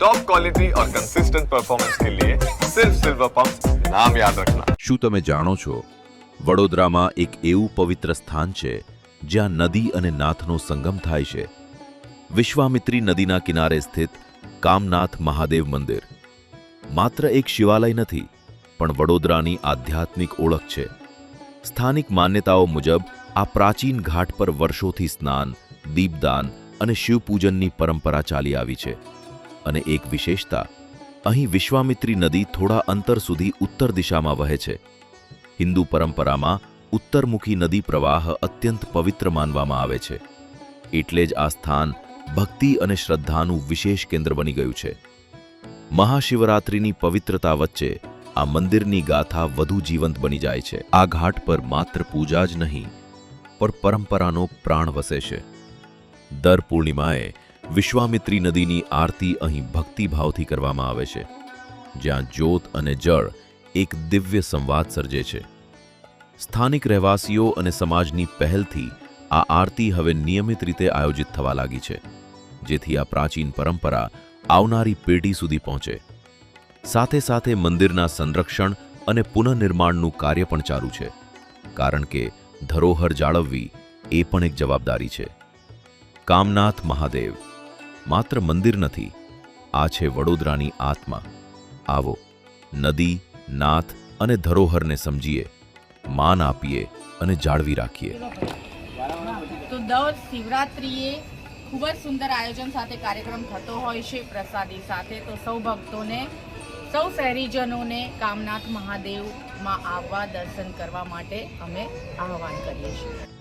Top quality और consistent performance के लिए सिर्फ सिल्वर पंप नाम याद रखना। શું તમે જાણો છો વડોદરામાં એક એવું પવિત્ર સ્થાન છે જ્યાં નદી અને નાથનો સંગમ થાય છે? વિશ્વામિત્રી નદીના કિનારે સ્થિત કામનાથ મહાદેવ મંદિર માત્ર એક શિવાલય નથી, પણ વડોદરાની આધ્યાત્મિક ઓળખ છે. સ્થાનિક માન્યતાઓ મુજબ આ પ્રાચીન ઘાટ પર વર્ષોથી સ્નાન, દીપદાન અને શિવપૂજનની પરંપરા ચાલી આવી છે. અને એક વિશેષતા, અહીં વિશ્વામિત્રી નદી થોડા અંતર સુધી ઉત્તર દિશામાં વહે છે. હિન્દુ પરંપરામાં ઉત્તરમુખી નદી પ્રવાહ અત્યંત પવિત્ર માનવામાં આવે છે. એટલે જ આ સ્થાન ભક્તિ અને શ્રદ્ધાનું વિશેષ કેન્દ્ર બની ગયું છે. મહાશિવરાત્રિની પવિત્રતા વચ્ચે આ મંદિરની ગાથા વધુ જીવંત બની જાય છે. આ ઘાટ પર માત્ર પૂજા જ નહીં, પણ પરંપરાનો પ્રાણ વસે છે. દર પૂર્ણિમાએ વિશ્વામિત્રી નદીની આરતી અહીં ભક્તિભાવથી કરવામાં આવે છે, જ્યાં જ્યોત અને જળ એક દિવ્ય સંવાદ સર્જે છે. સ્થાનિક રહેવાસીઓ અને સમાજની પહેલથી આ આરતી હવે નિયમિત રીતે આયોજિત થવા લાગી છે, જેથી આ પ્રાચીન પરંપરા આવનારી પેઢી સુધી પહોંચે. સાથે સાથે મંદિરના સંરક્ષણ અને પુનઃનિર્માણનું કાર્ય પણ ચાલુ છે, કારણ કે ધરોહર જાળવવી એ પણ એક જવાબદારી છે. કામનાથ મહાદેવ માત્ર મંદિર નથી, આ છે વડોદરાની આત્મા. આવો નદી, નાથ અને ધરોહરને સમજીએ, માન આપીએ અને જાળવી રાખીએ. તો દર શિવરાત્રિએ ખૂબ જ સુંદર આયોજન સાથે કાર્યક્રમ થતો હોય છે, પ્રસાદી સાથે. તો સૌ ભક્તોને, સૌ શહેરીજનોને કામનાથ મહાદેવમાં આવવા, દર્શન કરવા માટે અમે આહવાન કરીએ છીએ.